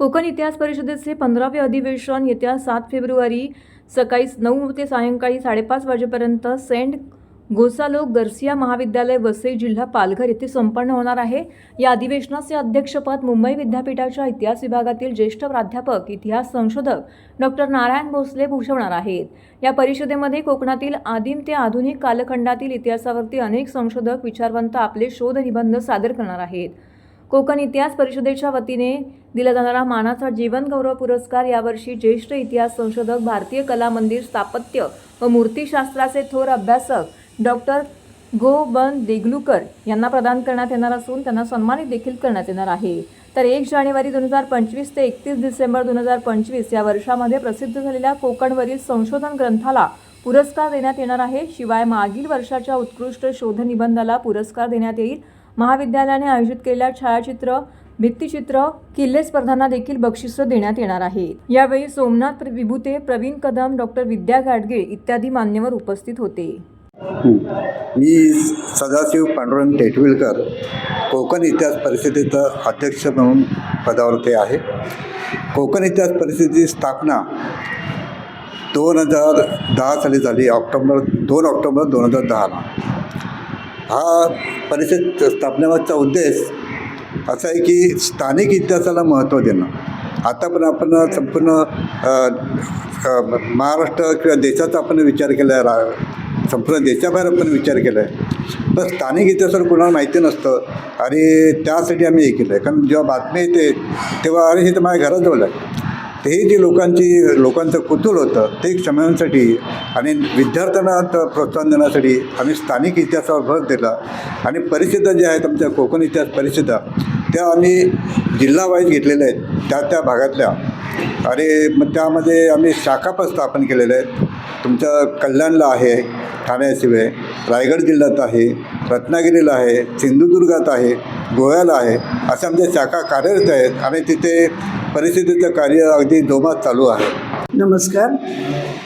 कोकण इतिहास परिषदेचे 15वे अधिवेशन येत्या 7 फेब्रुवारी सकाळी 9 ते सायंकाळी 5:30 वाजेपर्यंत सेंट गोसालो गर्सिया महाविद्यालय वसई जिल्हा पालघर येथे संपन्न होणार आहे। या अधिवेशनाचे अध्यक्षपद मुंबई विद्यापीठाच्या इतिहास विभागातील ज्येष्ठ प्राध्यापक इतिहास संशोधक डॉक्टर नारायण भोसले भूषवणार आहेत। या परिषदेमध्ये कोकणातील आदिम ते आधुनिक कालखंडातील इतिहासावरती अनेक संशोधक विचारवंत आपले शोध निबंध सादर करणार आहेत। कोकण इतिहास परिषदेच्या वतीने दिला जाणारा मानाचा जीवन गौरव पुरस्कार यावर्षी ज्येष्ठ इतिहास संशोधक, भारतीय कला मंदिर स्थापत्य व मूर्तिशास्त्राचे थोर अभ्यासक डॉक्टर गो. बन. देगलूकर यांना प्रदान करण्यात येणार असून त्यांना सन्मानित देखील करण्यात येणार आहे। तर 1 जानेवारी 2025 ते 31 डिसेंबर 2025 या वर्षामध्ये प्रसिद्ध झालेल्या कोकणवरील संशोधन ग्रंथाला पुरस्कार देण्यात येणार आहे। शिवाय मागील वर्षाच्या उत्कृष्ट शोध निबंधाला पुरस्कार देण्यात येईल। महाविद्यालयाने आयोजित केलेल्या छायाचित्र, भित्तिचित्र, किल्ले स्पर्धांना देखील बक्षिसं देण्यात येणार आहे। यावेळी सोमनाथ विभूते, प्रवीण कदम, डॉक्टर विद्या गाडगे इत्यादी मान्यवर उपस्थित होते। मी सदाशिव पांडुरंग टेटविलकर कोकण इतिहास परिषदेचा अध्यक्ष म्हणून पदावरती आहे। कोकण इतिहास परिषदेची स्थापना 2010 साली झाली। 2 ऑक्टोबर 2010ला हा परिषद स्थापनेमागचा उद्देश असा आहे की स्थानिक इतिहासाला महत्त्व देणं। आता पण आपण संपूर्ण महाराष्ट्र किंवा देशाचा आपण विचार केला आहे, संपूर्ण देशाबाहेर आपण विचार केला आहे, पण स्थानिक इतिहासावर कोणाला माहिती नसतं आणि त्यासाठी आम्ही हे केलं आहे। कारण जेव्हा बातमी येते तेव्हा अरे हे तर माझ्या घराजवळ आहे, ते हे जे लोकांचं कुतूहल होतं ते क्षमण्यासाठी आणि विद्यार्थ्यांना प्रोत्साहन देण्यासाठी आम्ही स्थानिक इतिहासावर भर दिला। आणि परिषदा ज्या आहेत आमच्या कोकण इतिहास परिषदा त्या आम्ही जिल्हावाईज घेतलेल्या आहेत, त्या भागातल्या। आणि मग त्यामध्ये आम्ही शाखा पण स्थापन केलेल्या आहेत। तुमच्या कल्याणला आहे, ठाण्याशिवाय रायगड जिल्ह्यात आहे, रत्नागिरीला आहे, सिंधुदुर्गात आहे, गोव्याला आहे, अशा आमच्या शाखा कार्यरत आहेत आणि तिथे परिषदेचं कार्य अगदी जोमात चालू आहे। नमस्कार,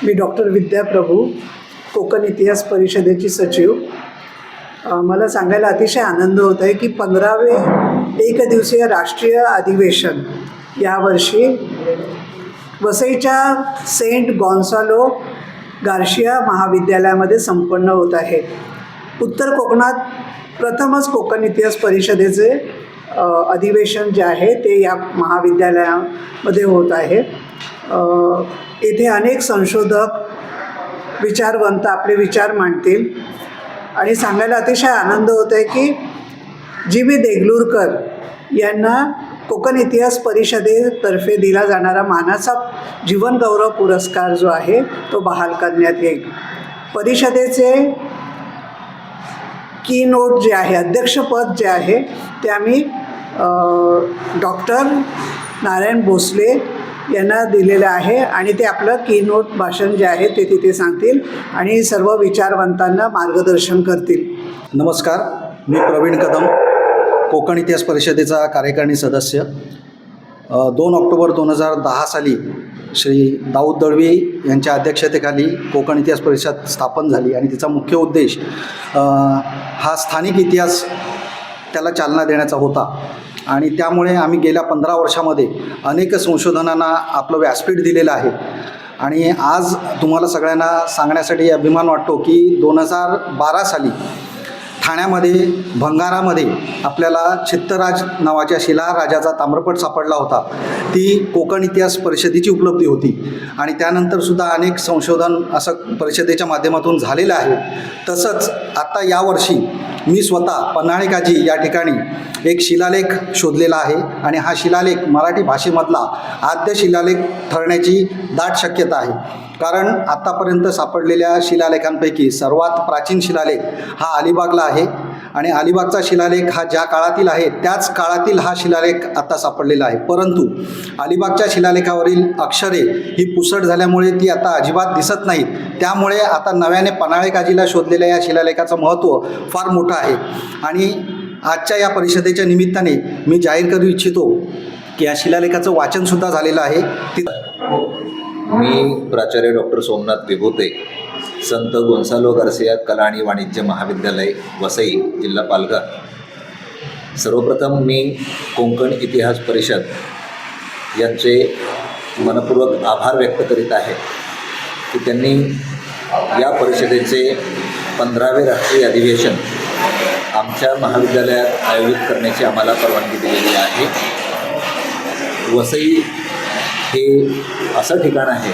मी डॉक्टर विद्या प्रभू, कोकण इतिहास परिषदेची सचिव। मला सांगायला अतिशय आनंद होत आहे की 15वे एकदिवसीय राष्ट्रीय अधिवेशन यावर्षी वसईच्या सेंट गॉन्सालो गार्शिया महाविद्यालयामध्ये संपन्न होत आहे। उत्तर कोकणात प्रथमच कोकण इतिहास परिषदेचे अधिवेशन जे आहे ते या महाविद्यालयामध्ये होत आहे। येथे अनेक संशोधक, विचारवंत आपले विचार मांडतील आणि सांगायला अतिशय आनंद होत आहे की जी. देगलूरकर यांना कोकण इतिहास परिषदेतर्फे दिला जाणारा मानाचा जीवन गौरव पुरस्कार जो आहे तो बहाल करण्यात येईल। परिषदेचे की नोट जे आहे, अध्यक्षपद जे आहे ते आम्ही डॉक्टर नारायण भोसले यांना दिलेलं आहे आणि ते आपलं की नोट भाषण जे आहे ते तिथे सांगतील आणि सर्व विचारवंतांना मार्गदर्शन करतील। नमस्कार, मी प्रवीण कदम, कोकण इतिहास परिषदेचा कार्यकारिणी सदस्य। 2 ऑक्टोबर 2010 साली श्री दाऊद दळवी यांच्या अध्यक्षतेखाली कोकण इतिहास परिषद स्थापन झाली आणि तिचा मुख्य उद्देश हा स्थानिक इतिहास त्याला चालना देण्याचा होता। आणि त्यामुळे आम्ही गेल्या 15 वर्षामध्ये अनेक संशोधनांना आपलं व्यासपीठ दिलेलं आहे। आणि आज तुम्हाला सगळ्यांना सांगण्यासाठी अभिमान वाटतो की 2012 साली ठाण्यामध्ये भंगारामध्ये आपल्याला चित्तराज नावाच्या शिलाहार राजाचा ताम्रपट सापडला होता। ती कोकण इतिहास परिषदेची उपलब्धी होती आणि त्यानंतरसुद्धा अनेक संशोधन असं परिषदेच्या माध्यमातून झालेलं आहे। तसंच आत्ता यावर्षी मी स्वतः पन्हाळे काजी या ठिकाणी एक शिलालेख शोधलेला आहे आणि हा शिलालेख मराठी भाषेमधला आद्य शिलालेख ठरण्याची दाट शक्यता आहे। कारण आत्तापर्यंत सापडलेल्या शिलालेखांपैकी सर्वात प्राचीन शिलालेख हा अलिबागला आहे आणि अलिबागचा शिलालेख हा ज्या काळातील आहे त्याच काळातील हा शिलालेख आता सापडलेला आहे। परंतु अलिबागच्या शिलालेखावरील अक्षरे ही पुसट झाल्यामुळे ती आता अजिबात दिसत नाहीत। त्यामुळे आता नव्याने पन्हाळे काजीला शोधलेल्या या शिलालेखाचं महत्त्व फार मोठं आहे। आणि आजच्या या परिषदेच्या निमित्ताने मी जाहीर करू इच्छितो की या शिलालेखाचं वाचनसुद्धा झालेलं आहे। मी प्राचार्य डॉक्टर सोमनाथ विभूते, संत गोन्सालो गार्सिया कला आणि वाणिज्य महाविद्यालय वसई जिल्हा पालघर। सर्वप्रथम मी कोकण इतिहास परिषद यांचे मनपूर्वक आभार व्यक्त करीत आहे की त्यांनी या परिषदेचे 15वे राष्ट्रीय अधिवेशन आमच्या महाविद्यालयात आयोजित करण्याची आम्हाला परवानगी दिलेली आहे. वसई हे असं ठिकाण आहे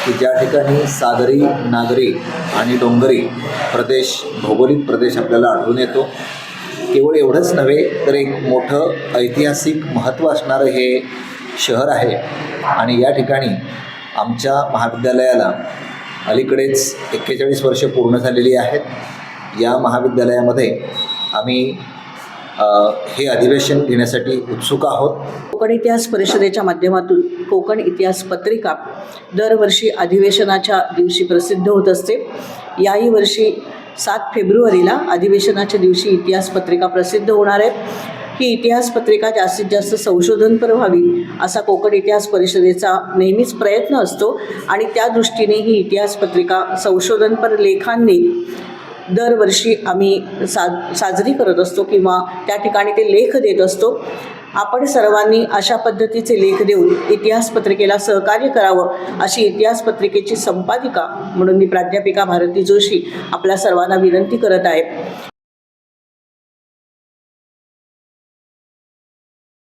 की ज्या ठिकाणी सागरी, नागरी आणि डोंगरी प्रदेश, भौगोलिक प्रदेश आपल्याला आढळून येतो. केवळ एवढंच नव्हे तर एक मोठं ऐतिहासिक महत्त्व असणारं हे शहर आहे आणि या ठिकाणी आमच्या महाविद्यालयाला अलीकडेच 41 वर्ष पूर्ण झालेली आहेत. या महाविद्यालयामध्ये आम्ही हे अधिवेशन घेण्यासाठी उत्सुक आहोत. कोकण इतिहास परिषदेच्या माध्यमातून कोकण इतिहास पत्रिका दरवर्षी अधिवेशनाच्या दिवशी प्रसिद्ध होत असते. याही वर्षी 7 फेब्रुवारीला अधिवेशनाच्या दिवशी इतिहास पत्रिका प्रसिद्ध होणार आहे. ही इतिहास पत्रिका जास्तीत जास्त संशोधनपर व्हावी असा कोकण इतिहास परिषदेचा नेहमीच प्रयत्न असतो आणि त्या दृष्टीने ही इतिहास पत्रिका संशोधनपर लेखांनी दरवर्षी आम्ही साजरी करत असतो किंवा त्या ठिकाणी ते लेख देत असतो. आपण सर्वांनी अशा पद्धतीचे लेख देऊन इतिहास पत्रिकेला सहकार्य करावं अशी इतिहास पत्रिकेची संपादिका म्हणून मी प्राध्यापिका भारती जोशी आपल्या सर्वांना विनंती करत आहे.